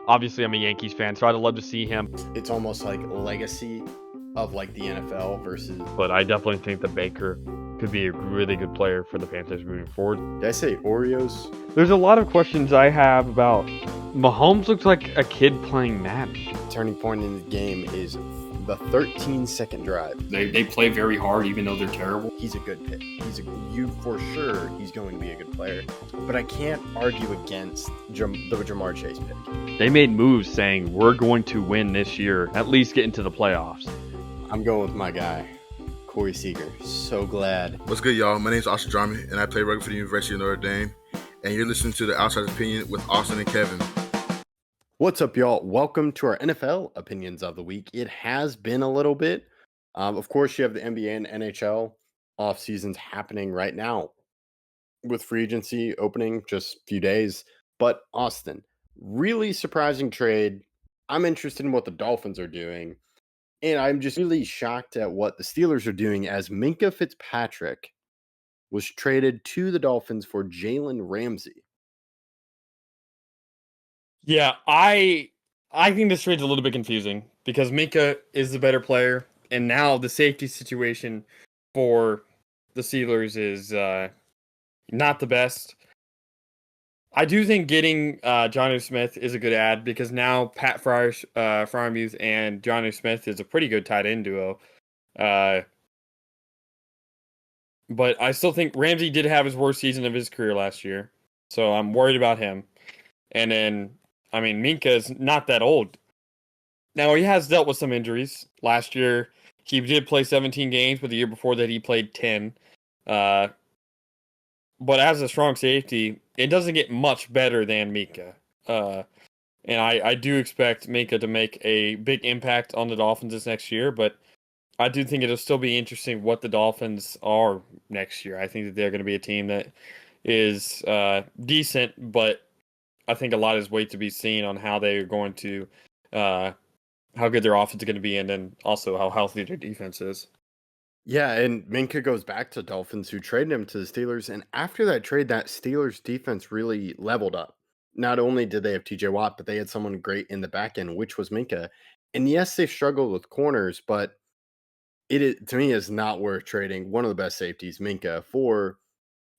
Obviously, I'm a Yankees fan, so I'd love to see him. It's almost like legacy of like the NFL versus. But I definitely think that Baker could be a really good player for the Panthers moving forward. Did I say Oreos? There's a lot of questions I have about Mahomes. Looks like a kid playing Madden. Turning point in the game is the 13-second drive. They play very hard, even though they're terrible. He's a good pick. You for sure. He's going to be a good player. But I can't argue against the Jamar Chase pick. They made moves saying we're going to win this year, at least get into the playoffs. I'm going with my guy, Corey Seager. So glad. What's good, y'all? My name is Austin Drummond, and I play rugby for the University of Notre Dame. And you're listening to The Outsider's Opinion with Austin and Kevin. What's up, y'all? Welcome to our NFL Opinions of the Week. It has been a little bit. Of course, you have the NBA and NHL off seasons happening right now with free agency opening just a few days. But Austin, really surprising trade. I'm interested in what the Dolphins are doing. And I'm just really shocked at what the Steelers are doing as Minkah Fitzpatrick was traded to the Dolphins for Jalen Ramsey. Yeah, I think this trade's a little bit confusing because Minkah is the better player, and now the safety situation for the Steelers is not the best. I do think getting Jonnu Smith is a good add because now Pat Freiermuth and Jonnu Smith is a pretty good tight end duo. But I still think Ramsey did have his worst season of his career last year, so I'm worried about him. And then, I mean, Minkah is not that old. Now, he has dealt with some injuries. Last year, he did play 17 games, but the year before that, he played 10. But as a strong safety, it doesn't get much better than Minkah. And I do expect Minkah to make a big impact on the Dolphins this next year, but I do think it'll still be interesting what the Dolphins are next year. I think that they're going to be a team that is decent, but I think a lot is wait to be seen on how they're going to, how good their offense is going to be, and then also how healthy their defense is. Yeah, and Minkah goes back to Dolphins, who traded him to the Steelers. And after that trade, that Steelers defense really leveled up. Not only did they have TJ Watt, but they had someone great in the back end, which was Minkah. And yes, they struggled with corners, but to me, is not worth trading one of the best safeties, Minkah, for,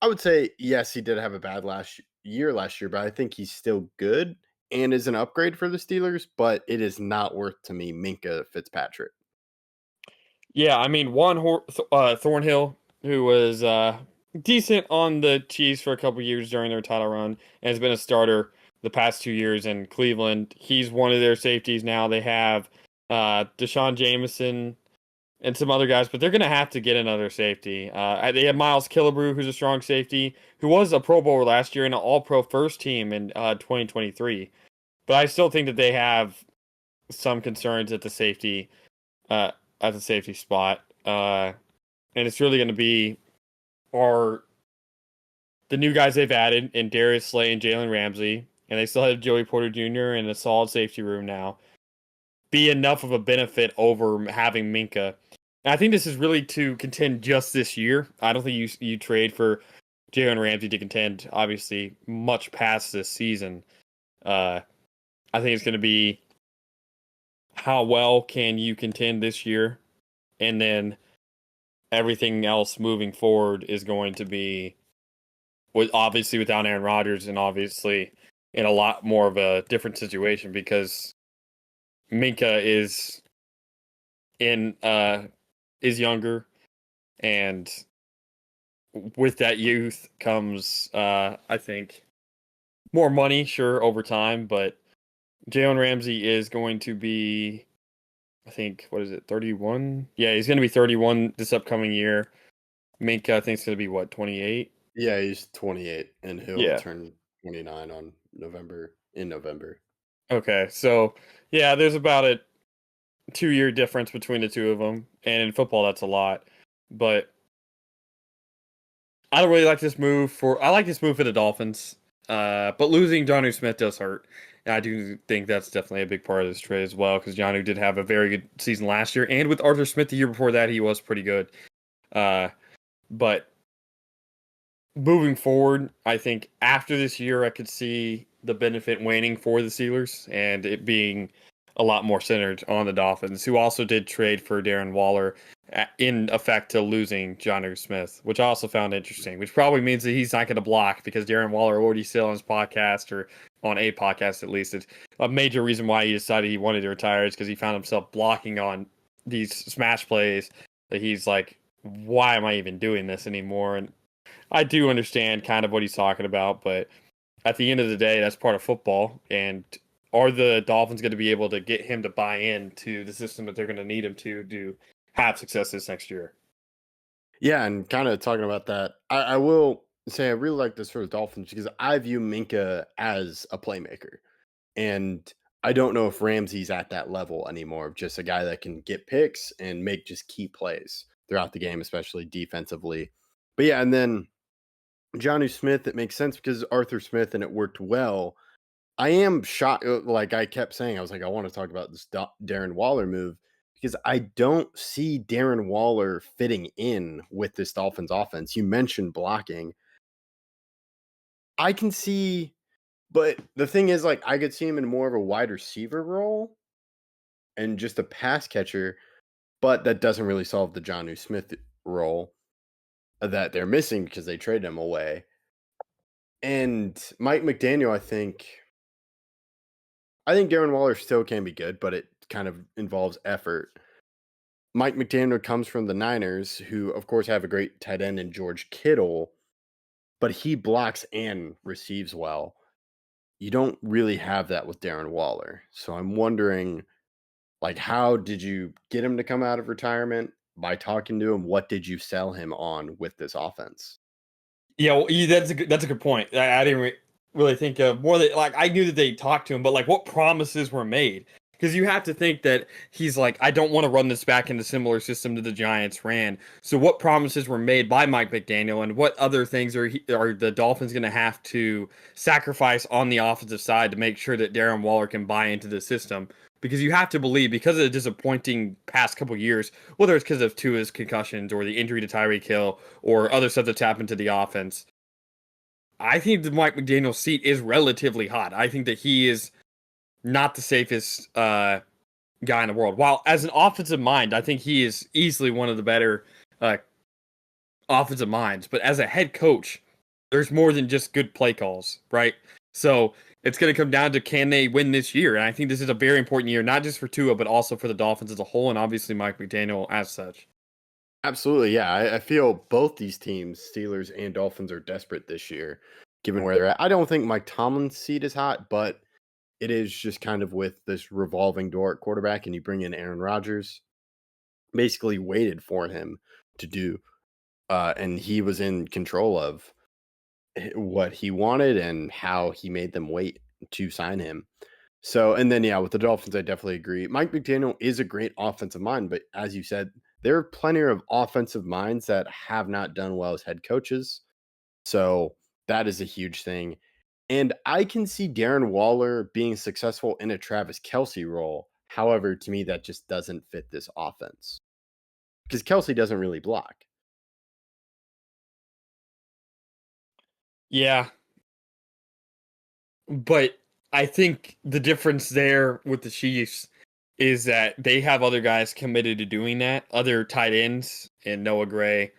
I would say, yes, he did have a bad last year, but I think he's still good and is an upgrade for the Steelers, but it is not worth, to me, Minkah Fitzpatrick. Yeah, I mean, Thornhill, who was decent on the Chiefs for a couple years during their title run, and has been a starter the past 2 years in Cleveland. He's one of their safeties now. They have Deshaun Jameson and some other guys, but they're going to have to get another safety. They have Miles Killebrew, who's a strong safety, who was a Pro Bowler last year and an All-Pro first team in 2023. But I still think that they have some concerns at the safety spot. And it's really going to be the new guys they've added in Darius Slay and Jalen Ramsey, and they still have Joey Porter Jr. in a solid safety room now, be enough of a benefit over having Minkah. And I think this is really to contend just this year. I don't think you trade for Jalen Ramsey to contend, obviously, much past this season. I think it's going to be how well can you contend this year, and then everything else moving forward is going to be, obviously without Aaron Rodgers, and obviously in a lot more of a different situation because Minkah is younger, and with that youth comes, I think, more money, sure, over time, but Jalen Ramsey is going to be, I think, 31? Yeah, he's going to be 31 this upcoming year. Minkah, I think, is going to be, 28? Yeah, he's 28, and he'll turn 29 in November. Okay, so, yeah, there's about a 2-year difference between the two of them, and in football, that's a lot. But I don't really like this move I like this move for the Dolphins, but losing Jonnu Smith does hurt. And I do think that's definitely a big part of this trade as well, because Jonnu did have a very good season last year, and with Arthur Smith the year before that, he was pretty good. But moving forward, I think after this year, I could see the benefit waning for the Steelers and it being a lot more centered on the Dolphins, who also did trade for Darren Waller in effect to losing Jonnu Smith, which I also found interesting, which probably means that he's not going to block because Darren Waller already said on his podcast, or on a podcast at least, it's a major reason why he decided he wanted to retire is because he found himself blocking on these smash plays that he's like, why am I even doing this anymore? And I do understand kind of what he's talking about, but at the end of the day, that's part of football. And are the Dolphins going to be able to get him to buy into the system that they're going to need him to have success this next year? Yeah, and kind of talking about that, I will say I really like this for the Dolphins because I view Minka as a playmaker. And I don't know if Ramsey's at that level anymore, just a guy that can get picks and make just key plays throughout the game, especially defensively. But yeah, and then Jonnu Smith, it makes sense because Arthur Smith and it worked well. I am shocked. Like I kept saying, I was like, I want to talk about this Darren Waller move because I don't see Darren Waller fitting in with this Dolphins offense. You mentioned blocking. I can see, but the thing is, like, I could see him in more of a wide receiver role and just a pass catcher, but that doesn't really solve the Jonnu Smith role that they're missing because they traded him away. And Mike McDaniel, I think Darren Waller still can be good, but it kind of involves effort. Mike McDaniel comes from the Niners, who, of course, have a great tight end in George Kittle, but he blocks and receives well. You don't really have that with Darren Waller. So I'm wondering, like, how did you get him to come out of retirement? By talking to him, what did you sell him on with this offense? Yeah, well, that's a good point. I didn't really think of more that, like, I knew that they talked to him, but like what promises were made? Because you have to think that he's like, I don't want to run this back in a similar system to the Giants ran. So what promises were made by Mike McDaniel, and what other things are the Dolphins going to have to sacrifice on the offensive side to make sure that Darren Waller can buy into the system? Because you have to believe, because of the disappointing past couple years, whether it's because of Tua's concussions or the injury to Tyreek Hill or other stuff that's happened to the offense, I think the Mike McDaniel seat is relatively hot. I think that he is not the safest guy in the world. While as an offensive mind, I think he is easily one of the better offensive minds. But as a head coach, there's more than just good play calls, right? So it's going to come down to, can they win this year? And I think this is a very important year, not just for Tua, but also for the Dolphins as a whole, and obviously Mike McDaniel as such. Absolutely, yeah. I feel both these teams, Steelers and Dolphins, are desperate this year, given where they're at. I don't think Mike Tomlin's seat is hot, but it is just kind of with this revolving door at quarterback, and you bring in Aaron Rodgers, basically waited for him to do, and he was in control of what he wanted and how he made them wait to sign him. So, and then, yeah, with the Dolphins, I definitely agree. Mike McDaniel is a great offensive mind, but as you said, there are plenty of offensive minds that have not done well as head coaches. So that is a huge thing. And I can see Darren Waller being successful in a Travis Kelce role. However, to me, that just doesn't fit this offense because Kelce doesn't really block. Yeah. But I think the difference there with the Chiefs is that they have other guys committed to doing that, other tight ends and Noah Gray,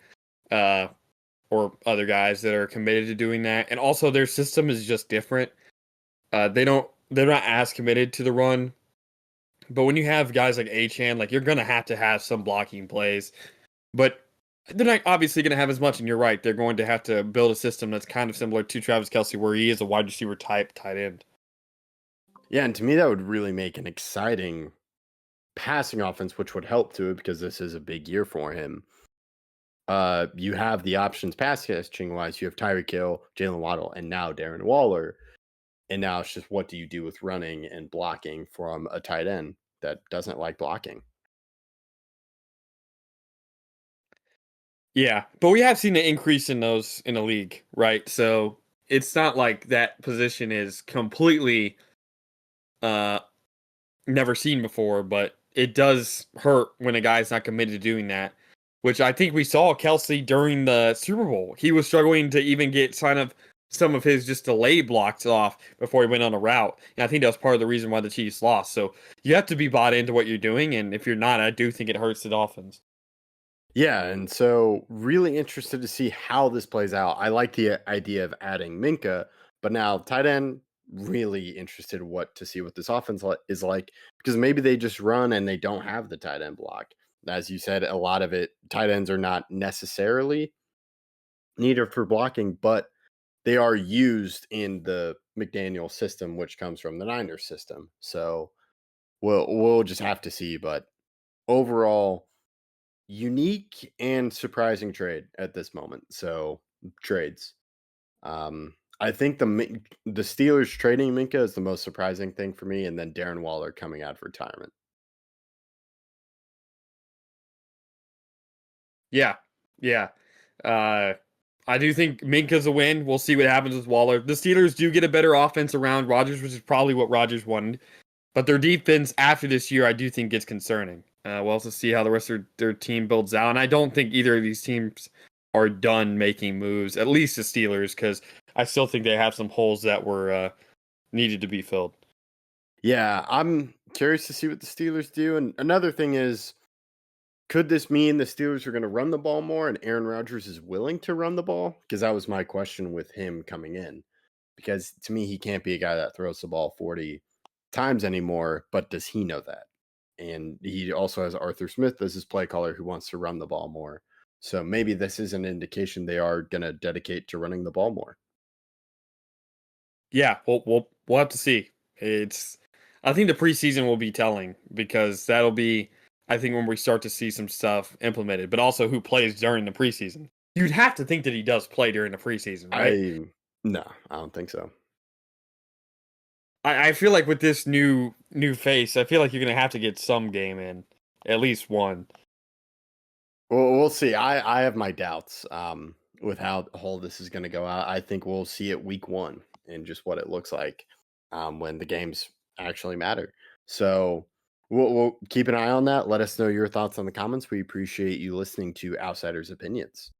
or other guys that are committed to doing that. And also their system is just different. They're not as committed to the run. But when you have guys like Achane, like, you're going to have some blocking plays. But they're not obviously going to have as much, and you're right. They're going to have to build a system that's kind of similar to Travis Kelce, where he is a wide receiver type tight end. Yeah, and to me, that would really make an exciting passing offense, which would help to it because this is a big year for him. You have the options pass catching wise. You have Tyreek Hill, Jalen Waddle, and now Darren Waller. And now it's just, what do you do with running and blocking from a tight end that doesn't like blocking? Yeah, but we have seen an increase in those in the league, right? So it's not like that position is completely never seen before, but it does hurt when a guy's not committed to doing that, which I think we saw Kelce during the Super Bowl. He was struggling to even get some of his just delay blocks off before he went on a route. And I think that was part of the reason why the Chiefs lost. So you have to be bought into what you're doing. And if you're not, I do think it hurts the Dolphins. Yeah, and so really interested to see how this plays out. I like the idea of adding Minka, but now tight end, really interested to see what this offense is like, because maybe they just run and they don't have the tight end block. As you said, a lot of it, tight ends are not necessarily needed for blocking, but they are used in the McDaniel system, which comes from the Niners system. So we'll just have to see. But overall, unique and surprising trade at this moment. So trades. I think the Steelers trading Minka is the most surprising thing for me, and then Darren Waller coming out of retirement. Yeah. Yeah. I do think Minka's a win. We'll see what happens with Waller. The Steelers do get a better offense around Rodgers, which is probably what Rodgers wanted. But their defense after this year, I do think gets concerning. We'll also see how the rest of their team builds out. And I don't think either of these teams are done making moves, at least the Steelers, because I still think they have some holes that were needed to be filled. Yeah, I'm curious to see what the Steelers do. And another thing is, could this mean the Steelers are going to run the ball more and Aaron Rodgers is willing to run the ball? Because that was my question with him coming in. Because to me, he can't be a guy that throws the ball 40 times anymore, but does he know that? And he also has Arthur Smith as his play caller who wants to run the ball more. So maybe this is an indication they are going to dedicate to running the ball more. Yeah, we'll have to see. I think the preseason will be telling, because that'll be, I think, when we start to see some stuff implemented, but also who plays during the preseason. You'd have to think that he does play during the preseason, right? No, I don't think so. I feel like with this new face, I feel like you're gonna have to get some game in, at least one. Well, we'll see. I have my doubts with how all this is going to go out. I think we'll see it week 1 and just what it looks like when the games actually matter. So we'll keep an eye on that. Let us know your thoughts on the comments. We appreciate you listening to Outsiders Opinions.